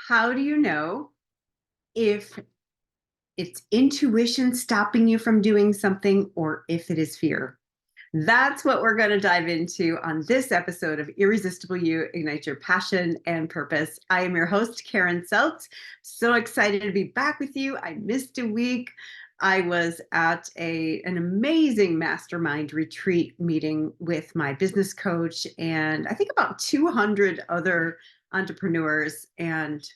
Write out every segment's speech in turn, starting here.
How do you know if it's intuition stopping you from doing something or if it is fear? That's what we're going to dive into on this episode of Irresistible You Ignite Your Passion and Purpose. I am your host, Karen Seltz. So excited to be back with you. I missed a week. I was at an amazing mastermind retreat meeting with my business coach and I think about 200 other entrepreneurs. And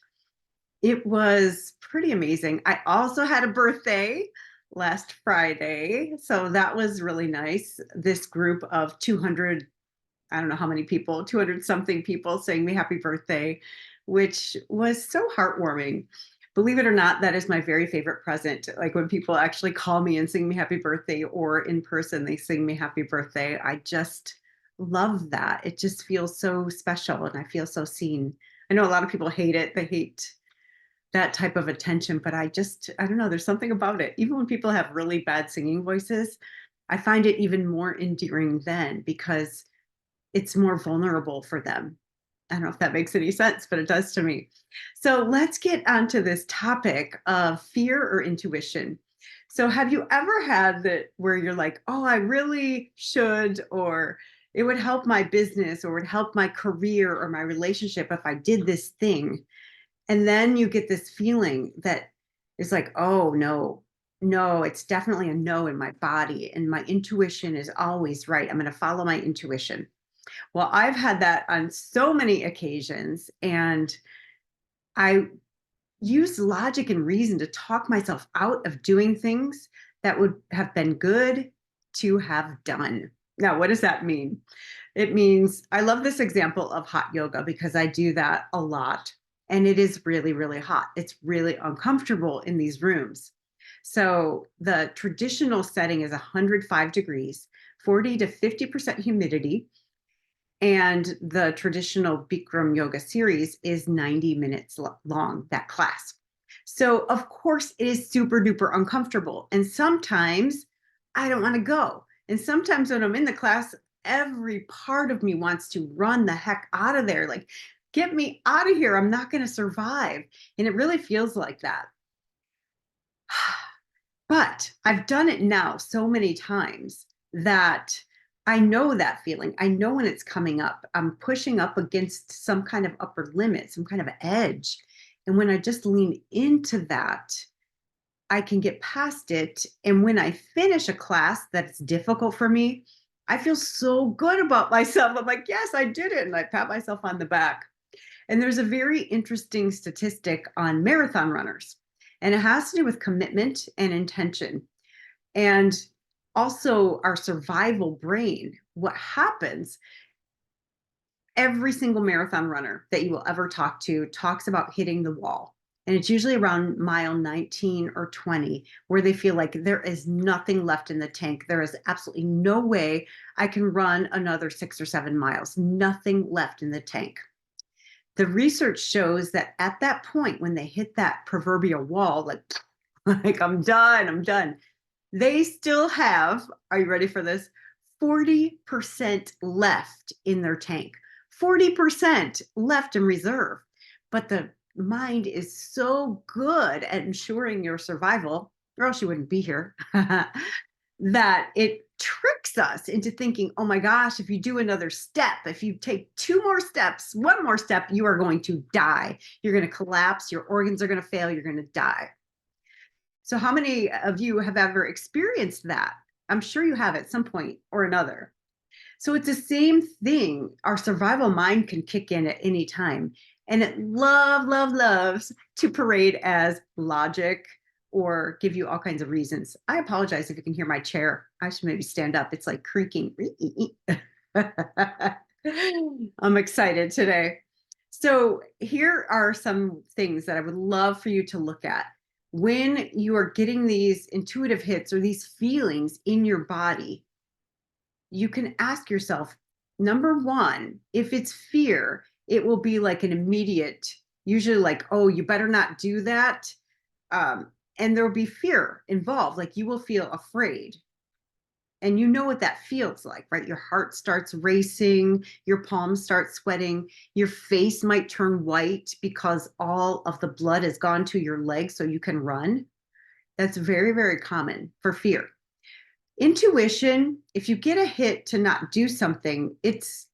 it was pretty amazing. I also had a birthday last Friday, so that was really nice. This group of 200, I don't know how many people, 200 something people saying me happy birthday, which was so heartwarming. Believe it or not, that is my very favorite present. Like when people actually call me and sing me happy birthday, or in person, they sing me happy birthday. I just love that. It just feels so special and I feel so seen. I know a lot of people hate it. They hate that type of attention, but I don't know, there's something about it. Even when people have really bad singing voices, I find it even more endearing then because it's more vulnerable for them. I don't know if that makes any sense, but it does to me. So let's get onto this topic of fear or intuition. So have you ever had that where you're like, oh, I really should, or it would help my business or would help my career or my relationship if I did this thing? And then you get this feeling that is like, oh, no, no, it's definitely a no in my body. And my intuition is always right. I'm going to follow my intuition. Well, I've had that on so many occasions. And I use logic and reason to talk myself out of doing things that would have been good to have done. Now, what does that mean? It means I love this example of hot yoga because I do that a lot. And it is really, really hot. It's really uncomfortable in these rooms. So the traditional setting is 105 degrees, 40 to 50% humidity. And the traditional Bikram yoga series is 90 minutes long, that class. So, of course, it is super duper uncomfortable. And sometimes I don't want to go. And sometimes when I'm in the class, every part of me wants to run the heck out of there. Like, get me out of here. I'm not going to survive. And it really feels like that. But I've done it now so many times that I know that feeling. I know when it's coming up. I'm pushing up against some kind of upper limit, some kind of edge. And when I just lean into that, I can get past it. And when I finish a class that's difficult for me, I feel so good about myself. I'm like, yes, I did it. And I pat myself on the back. And there's a very interesting statistic on marathon runners, and it has to do with commitment and intention. And also our survival brain. What happens, every single marathon runner that you will ever talk to talks about hitting the wall. And it's usually around mile 19 or 20 where they feel like there is nothing left in the tank. There is absolutely no way I can run another 6 or 7 miles, nothing left in the tank. The research shows that at that point, when they hit that proverbial wall, like I'm done, I'm done, they still have, are you ready for this? 40% left in their tank, 40% left in reserve. But the mind is so good at ensuring your survival, or else you wouldn't be here, that it tricks us into thinking, oh my gosh, if you do another step, if you take 2 more steps, 1 more step, you are going to die. You're going to collapse. Your organs are going to fail. You're going to die. So how many of you have ever experienced that? I'm sure you have at some point or another. So it's the same thing. Our survival mind can kick in at any time. And it loves to parade as logic or give you all kinds of reasons. I apologize if you can hear my chair. I should maybe stand up. It's like creaking. I'm excited today. So here are some things that I would love for you to look at. When you are getting these intuitive hits or these feelings in your body, you can ask yourself, number one, if it's fear, it will be like an immediate, usually like, oh, you better not do that. And there will be fear involved, like you will feel afraid. And you know what that feels like, right? Your heart starts racing, your palms start sweating, your face might turn white because all of the blood has gone to your legs so you can run. That's very, very common for fear. Intuition, if you get a hit to not do something, it's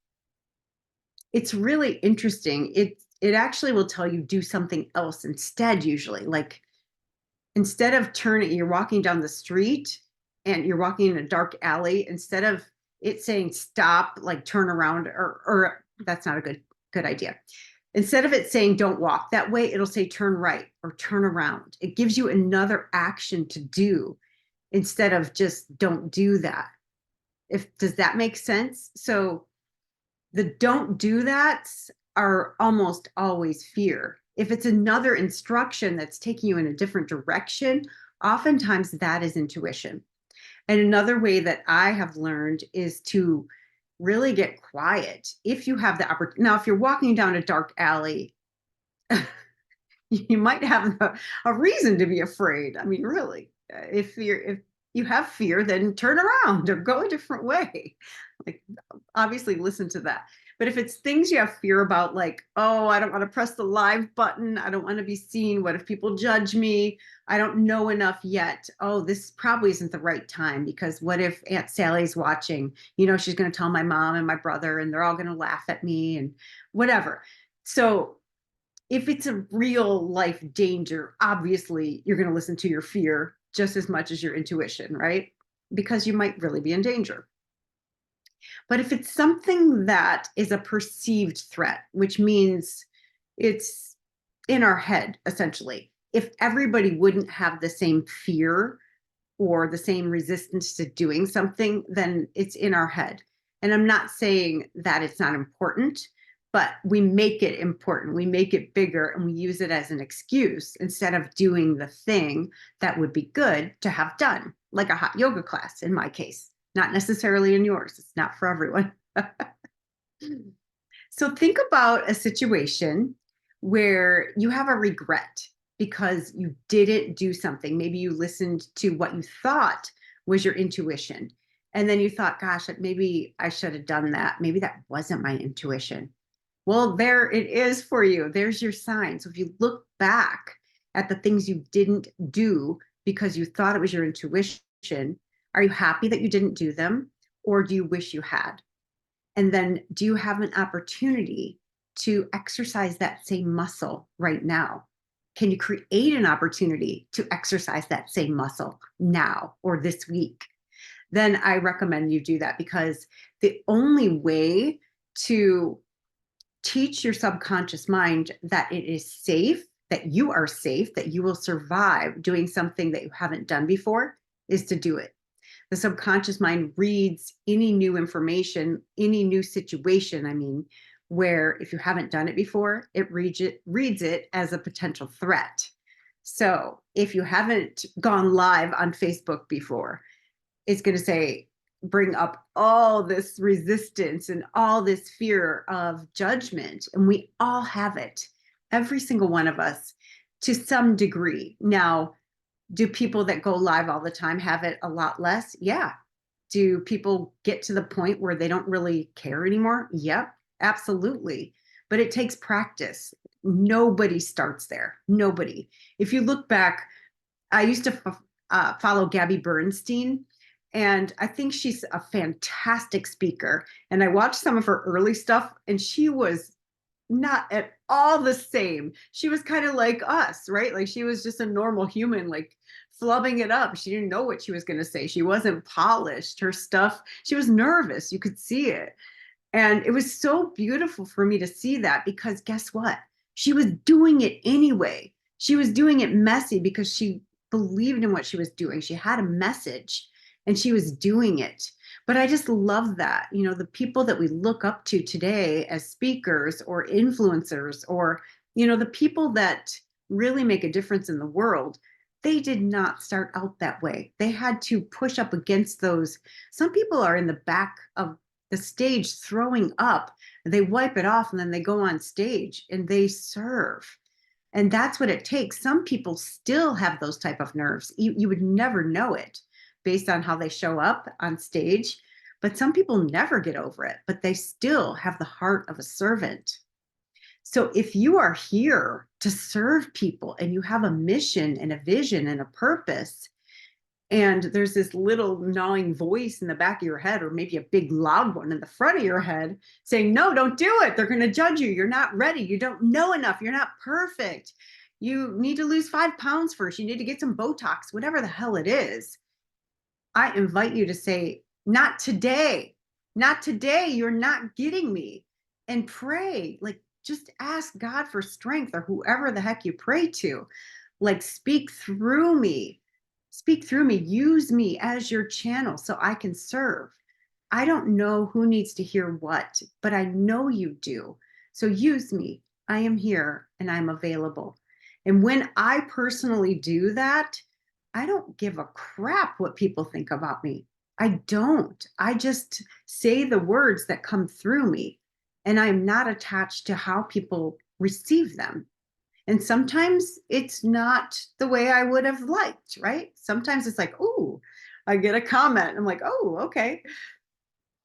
really interesting. It actually will tell you do something else instead, usually. Like instead of turning, you're walking down the street and you're walking in a dark alley, instead of it saying stop, like turn around, or that's not a good idea. Instead of it saying don't walk that way, it'll say turn right or turn around. It gives you another action to do instead of just don't do that. If does that make sense? So the don't do that's are almost always fear. If it's another instruction that's taking you in a different direction, oftentimes that is intuition. And another way that I have learned is to really get quiet. If you have the opportunity, now, if you're walking down a dark alley, you might have a reason to be afraid. I mean, really, if you have fear, then turn around or go a different way. Like, obviously, listen to that. But if it's things you have fear about, like, oh, I don't want to press the live button, I don't want to be seen, what if people judge me? I don't know enough yet. Oh, this probably isn't the right time because what if Aunt Sally's watching? You know, she's going to tell my mom and my brother, and they're all going to laugh at me and whatever. So if it's a real life danger, obviously you're going to listen to your fear just as much as your intuition, right? Because you might really be in danger. But if it's something that is a perceived threat, which means it's in our head, essentially, if everybody wouldn't have the same fear or the same resistance to doing something, then it's in our head. And I'm not saying that it's not important, but we make it important. We make it bigger and we use it as an excuse instead of doing the thing that would be good to have done, like a hot yoga class in my case, not necessarily in yours. It's not for everyone. So think about a situation where you have a regret because you didn't do something. Maybe you listened to what you thought was your intuition. And then you thought, gosh, maybe I should have done that. Maybe that wasn't my intuition. Well, there it is for you. There's your sign. So if you look back at the things you didn't do because you thought it was your intuition, are you happy that you didn't do them? Or do you wish you had? And then do you have an opportunity to exercise that same muscle right now? Can you create an opportunity to exercise that same muscle now or this week? Then I recommend you do that, because the only way to teach your subconscious mind that it is safe, that you are safe, that you will survive doing something that you haven't done before, is to do it. The subconscious mind reads any new information, any new situation, I mean, where if you haven't done it before, it reads it as a potential threat. So if you haven't gone live on Facebook before, it's going to say, bring up all this resistance and all this fear of judgment. And we all have it, every single one of us, to some degree. Now, do people that go live all the time have it a lot less? Yeah. Do people get to the point where they don't really care anymore? Yep, absolutely. But it takes practice. Nobody starts there. Nobody. If you look back, I used to follow Gabby Bernstein, and I think she's a fantastic speaker. And I watched some of her early stuff, and she was not at all the same. She was kind of like us, right? Like she was just a normal human, like flubbing it up. She didn't know what she was going to say. She wasn't polished. Her stuff, she was nervous. You could see it. And it was so beautiful for me to see that, because guess what? She was doing it anyway. She was doing it messy because she believed in what she was doing. She had a message and she was doing it. But I just love that, you know, the people that we look up to today as speakers or influencers, or, you know, the people that really make a difference in the world, they did not start out that way. They had to push up against those. Some people are in the back of the stage throwing up, they wipe it off, and then they go on stage and they serve. And that's what it takes. Some people still have those type of nerves. You would never know it, based on how they show up on stage. But some people never get over it, but they still have the heart of a servant. So if you are here to serve people and you have a mission and a vision and a purpose, and there's this little gnawing voice in the back of your head, or maybe a big loud one in the front of your head saying, no, don't do it. They're going to judge you. You're not ready. You don't know enough. You're not perfect. You need to lose 5 pounds first. You need to get some Botox, whatever the hell it is. I invite you to say, not today. Not today. You're not getting me. And pray. Like, just ask God for strength, or whoever the heck you pray to. Like, speak through me. Speak through me. Use me as your channel so I can serve. I don't know who needs to hear what, but I know you do. So use me. I am here and I'm available. And when I personally do that, I don't give a crap what people think about me. I don't. I just say the words that come through me, and I'm not attached to how people receive them. And sometimes it's not the way I would have liked, right? Sometimes it's like, oh, I get a comment. I'm like, oh, okay.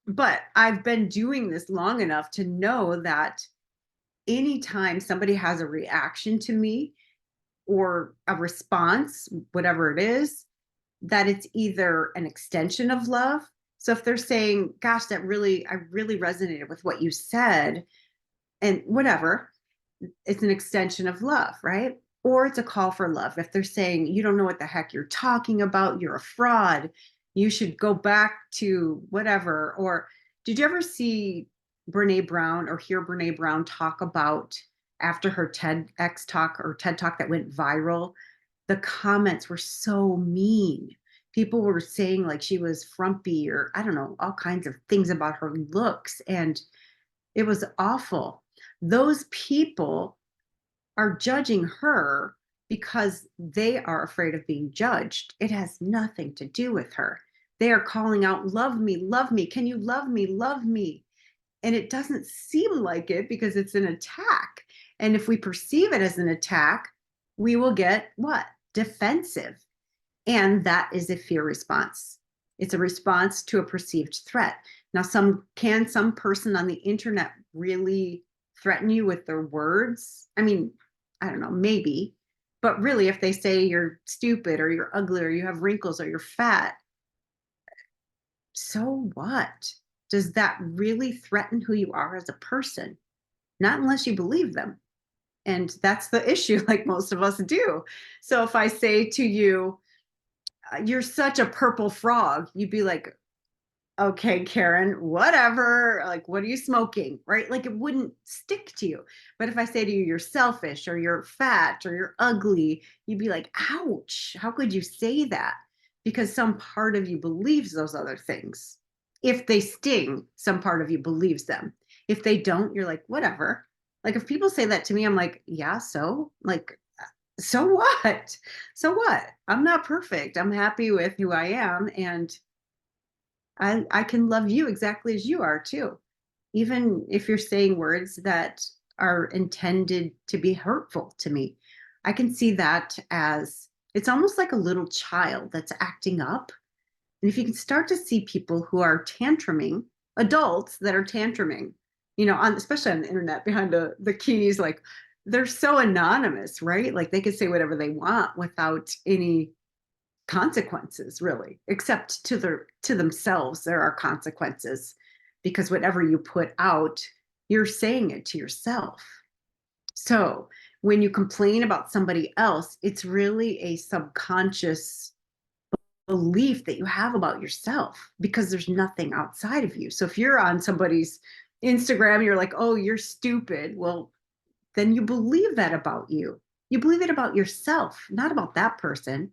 But I've been doing this long enough to know that anytime somebody has a reaction to me or a response, whatever it is, that it's either an extension of love. So if they're saying, gosh, I really resonated with what you said, and whatever, it's an extension of love, right? Or it's a call for love. If they're saying, you don't know what the heck you're talking about, you're a fraud, you should go back to whatever. Or did you ever see Brene Brown or hear Brene Brown talk about, after her TEDx talk or TED talk that went viral, the comments were so mean. People were saying like she was frumpy, or I don't know, all kinds of things about her looks. And it was awful. Those people are judging her because they are afraid of being judged. It has nothing to do with her. They are calling out, love me, love me. Can you love me? Love me. And it doesn't seem like it because it's an attack. And if we perceive it as an attack, we will get what? Defensive. And that is a fear response. It's a response to a perceived threat. Now, some person on the internet really threaten you with their words? I mean, I don't know, maybe. But really, if they say you're stupid or you're ugly or you have wrinkles or you're fat, so what? Does that really threaten who you are as a person? Not unless you believe them. And that's the issue, like most of us do. So if I say to you, you're such a purple frog, you'd be like, okay, Karen, whatever, like, what are you smoking, right? Like, it wouldn't stick to you. But if I say to you, you're selfish or you're fat or you're ugly, you'd be like, ouch, how could you say that? Because some part of you believes those other things. If they sting, some part of you believes them. If they don't, you're like, whatever. Like, if people say that to me, I'm like, yeah, so like, so what? So what? I'm not perfect. I'm happy with who I am. And I can love you exactly as you are too. Even if you're saying words that are intended to be hurtful to me, I can see that as, it's almost like a little child that's acting up. And if you can start to see people who are tantruming, adults that are tantruming, especially on the internet behind the keys, like they're so anonymous, right? Like they can say whatever they want without any consequences, really, except to themselves. There are consequences because whatever you put out, you're saying it to yourself. So when you complain about somebody else, it's really a subconscious belief that you have about yourself because there's nothing outside of you. So if you're on somebody's Instagram, you're like, oh, you're stupid. Well, then you believe that about you. You believe it about yourself, not about that person.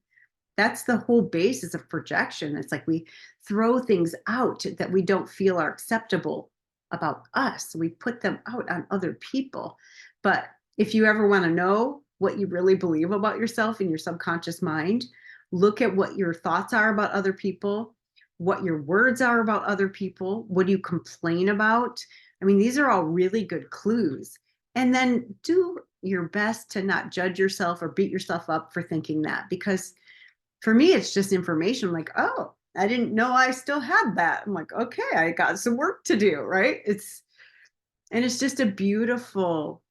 That's the whole basis of projection. It's like we throw things out that we don't feel are acceptable about us. We put them out on other people. But if you ever want to know what you really believe about yourself in your subconscious mind, look at what your thoughts are about other people, what your words are about other people, what do you complain about? I mean, these are all really good clues. And then do your best to not judge yourself or beat yourself up for thinking that, because for me, it's just information like, oh, I didn't know I still had that. I'm like, okay, I got some work to do, right? It's just a beautiful,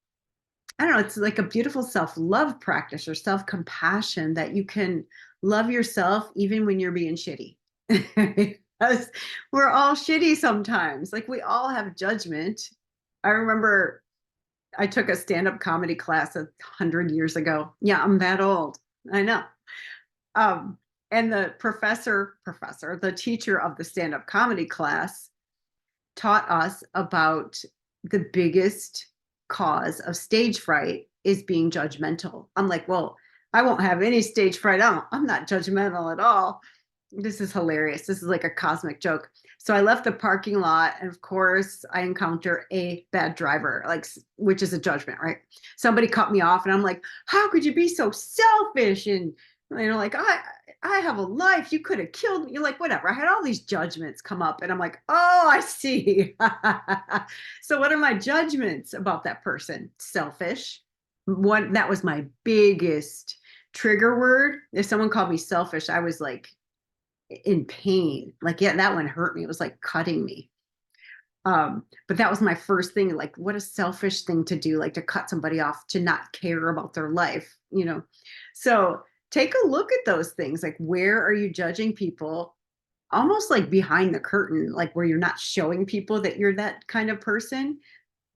I don't know, it's like a beautiful self-love practice or self-compassion that you can love yourself even when you're being shitty. Because we're all shitty sometimes. Like we all have judgment. I remember I took a stand-up comedy class 100 years ago. Yeah, I'm that old. I know. Um, and the the teacher of the stand-up comedy class taught us about the biggest cause of stage fright is being judgmental. I'm like, well, I won't have any stage fright. I'm not judgmental at all. This is hilarious. This is like a cosmic joke. So I left the parking lot, and of course, I encounter a bad driver, like, which is a judgment, right? Somebody cut me off, and I'm like, "How could you be so selfish?" And like I have a life. You could have killed me. You're like, whatever. I had all these judgments come up, and I'm like, oh, I see. So what are my judgments about that person? Selfish. One that was my biggest trigger word. If someone called me selfish, I was like in pain. Like, yeah, that one hurt me. It was like cutting me. But that was my first thing. Like, what a selfish thing to do, like to cut somebody off, to not care about their life. So take a look at those things. Like, where are you judging people? Almost like behind the curtain, like where you're not showing people that you're that kind of person.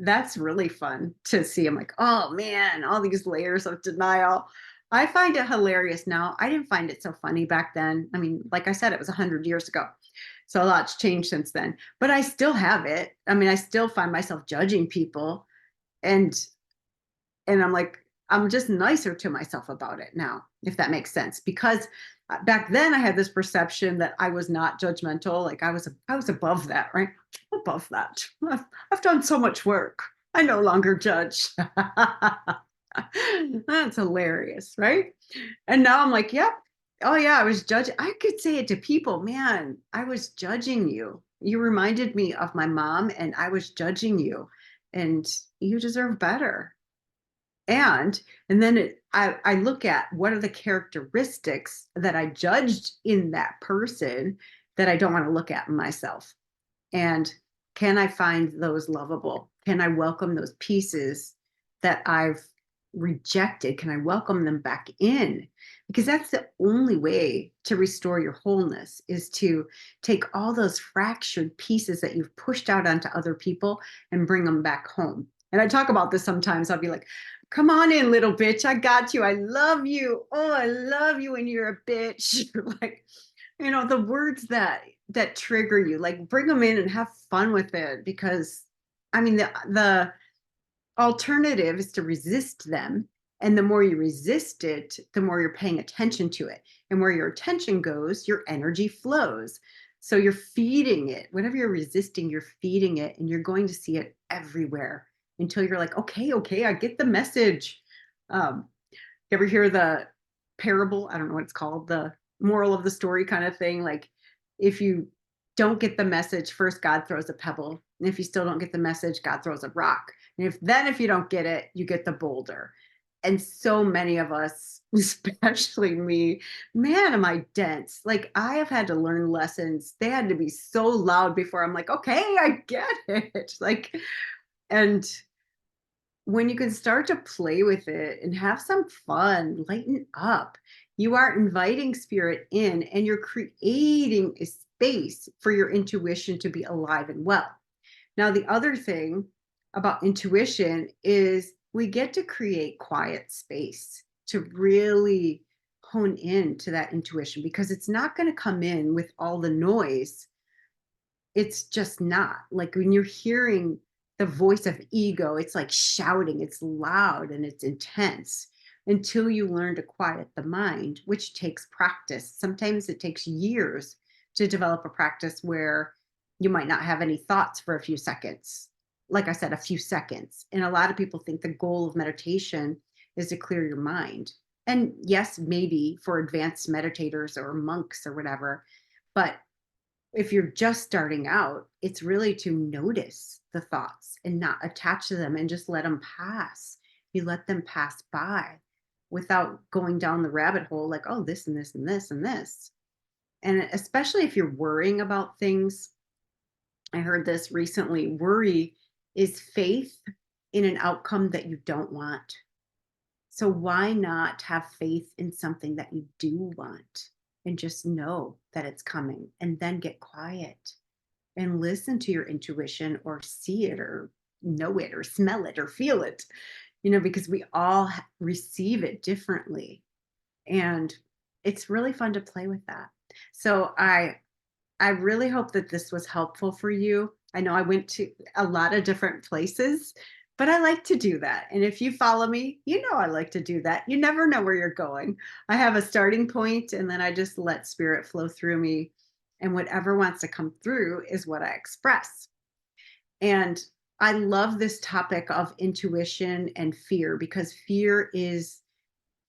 That's really fun to see. I'm like, oh man, all these layers of denial. I find it hilarious now. I didn't find it so funny back then. I mean, like I said, it was 100 years ago. So a lot's changed since then. But I still have it. I mean, I still find myself judging people, and I'm like, I'm just nicer to myself about it now, if that makes sense. Because back then I had this perception that I was not judgmental. Like I was above that, right? Above that. I've done so much work. I no longer judge. That's hilarious, right? And now I'm like, yep. Oh yeah, I was judging. I could say it to people, man, I was judging you. You reminded me of my mom, and I was judging you, and you deserve better. And then I look at what are the characteristics that I judged in that person that I don't want to look at in myself. And can I find those lovable? Can I welcome those pieces that I've rejected? Can I welcome them back in? Because that's the only way to restore your wholeness, is to take all those fractured pieces that you've pushed out onto other people and bring them back home. And I talk about this sometimes. I'll be like, come on in, little bitch. I got you. I love you. Oh, I love you when you're a bitch. Like, the words that trigger you, like bring them in and have fun with it. Because I mean, the alternative is to resist them. And the more you resist it, the more you're paying attention to it. And where your attention goes, your energy flows. So you're feeding it. Whatever you're resisting, you're feeding it, and you're going to see it everywhere until you're like, okay, I get the message. You ever hear the parable? I don't know what it's called, the moral of the story kind of thing. Like, if you don't get the message, first God throws a pebble. And if you still don't get the message, God throws a rock. And if you don't get it, you get the boulder. And so many of us, especially me, man, am I dense. Like, I have had to learn lessons. They had to be so loud before I'm like, okay, I get it. Like, and when you can start to play with it and have some fun, lighten up, you are inviting spirit in, and you're creating a space for your intuition to be alive and well. Now, the other thing about intuition is we get to create quiet space to really hone in to that intuition, because it's not going to come in with all the noise. It's just not. Like, when you're hearing the voice of ego, it's like shouting, it's loud and it's intense, until you learn to quiet the mind, which takes practice. Sometimes it takes years to develop a practice where you might not have any thoughts for a few seconds. Like I said, a few seconds. And a lot of people think the goal of meditation is to clear your mind. And yes, maybe for advanced meditators or monks or whatever, but if you're just starting out, it's really to notice the thoughts and not attach to them, and just let them pass. You let them pass by without going down the rabbit hole, like, oh, this and this and this and this. And especially if you're worrying about things, I heard this recently. Worry is faith in an outcome that you don't want. So why not have faith in something that you do want and just know that it's coming and then get quiet and listen to your intuition or see it or know it or smell it or feel it, because we all receive it differently. And it's really fun to play with that. So I really hope that this was helpful for you. I know I went to a lot of different places, but I like to do that. And if you follow me, I like to do that. You never know where you're going. I have a starting point, and then I just let spirit flow through me. And whatever wants to come through is what I express. And I love this topic of intuition and fear, because fear is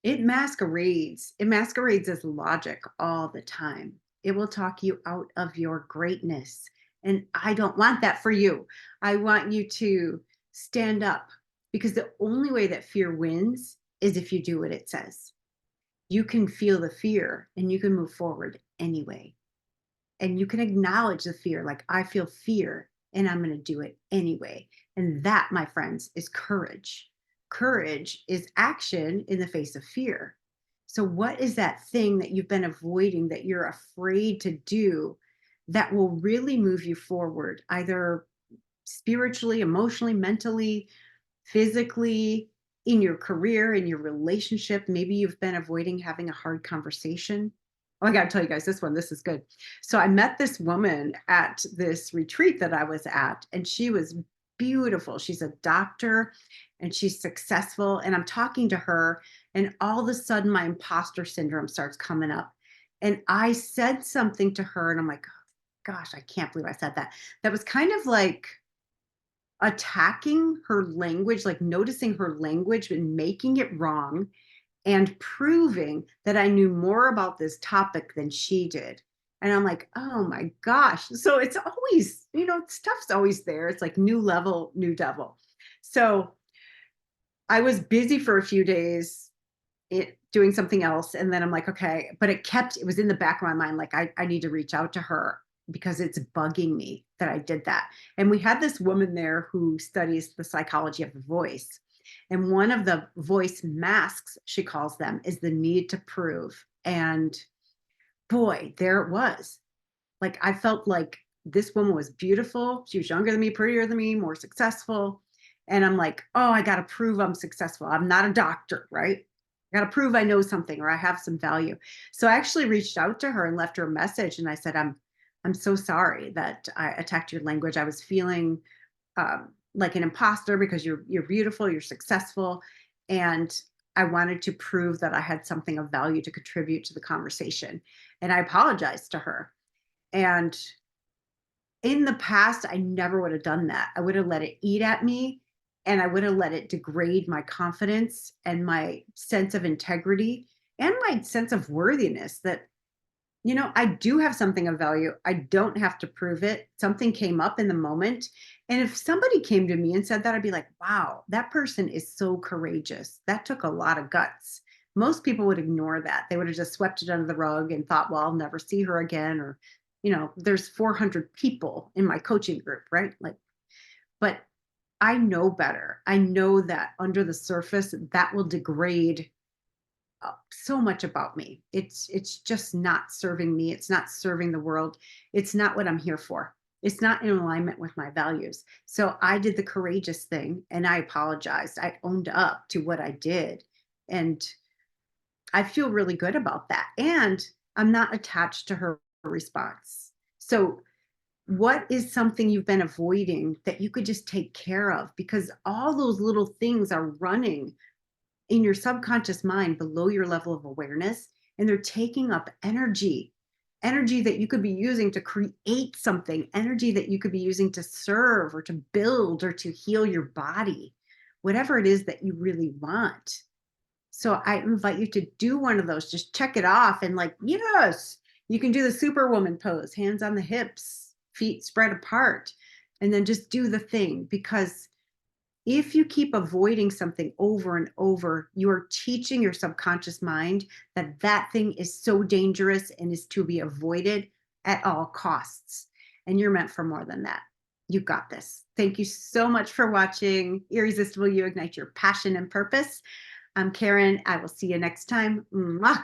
it masquerades. It masquerades as logic all the time. It will talk you out of your greatness. And I don't want that for you. I want you to stand up, because the only way that fear wins is if you do what it says. You can feel the fear and you can move forward anyway. And you can acknowledge the fear, like, I feel fear and I'm going to do it anyway. And that, my friends, is courage. Courage is action in the face of fear. So, what is that thing that you've been avoiding, that you're afraid to do, that will really move you forward, either spiritually, emotionally, mentally, physically, in your career, in your relationship? Maybe you've been avoiding having a hard conversation. Oh, I got to tell you guys this is good. So I met this woman at this retreat that I was at, and she was beautiful. She's a doctor and she's successful. And I'm talking to her, and all of a sudden my imposter syndrome starts coming up. And I said something to her, and I'm like, oh, gosh, I can't believe I said that. That was kind of like attacking her language, like noticing her language and making it wrong, and proving that I knew more about this topic than she did. And I'm like, oh my gosh. So it's always, stuff's always there. It's like new level, new devil. So I was busy for a few days doing something else. And then I'm like, okay, but it was in the back of my mind. Like, I need to reach out to her because it's bugging me that I did that. And we had this woman there who studies the psychology of the voice. And one of the voice masks, she calls them, is the need to prove. And boy, there it was. Like, I felt like this woman was beautiful. She was younger than me, prettier than me, more successful. And I'm like, oh, I got to prove I'm successful. I'm not a doctor, right? I got to prove I know something or I have some value. So I actually reached out to her and left her a message. And I said, I'm so sorry that I attacked your language. I was feeling like an imposter because you're beautiful, you're successful, and I wanted to prove that I had something of value to contribute to the conversation. And I apologized to her. And in the past, I never would have done that. I would have let it eat at me, and I would have let it degrade my confidence and my sense of integrity and my sense of worthiness, that I do have something of value. I don't have to prove it. Something came up in the moment. And if somebody came to me and said that, I'd be like, wow, that person is so courageous. That took a lot of guts. Most people would ignore that. They would have just swept it under the rug and thought, well, I'll never see her again. Or, there's 400 people in my coaching group, right? Like, but I know better. I know that under the surface, that will degrade so much about me. It's just not serving me. It's not serving the world. It's not what I'm here for. It's not in alignment with my values. So I did the courageous thing and I apologized. I owned up to what I did. And I feel really good about that. And I'm not attached to her response. So what is something you've been avoiding that you could just take care of? Because all those little things are running in your subconscious mind below your level of awareness, and they're taking up energy that you could be using to create something, energy that you could be using to serve or to build or to heal your body, whatever it is that you really want. So I invite you to do one of those. Just check it off and, like, yes, you can do the superwoman pose, hands on the hips, feet spread apart, and then just do the thing, because If you keep avoiding something over and over, you are teaching your subconscious mind that that thing is so dangerous and is to be avoided at all costs. And you're meant for more than that. You got this. Thank you so much for watching Irresistible. You Ignite Your Passion and Purpose. I'm Karen. I will see you next time. Mwah.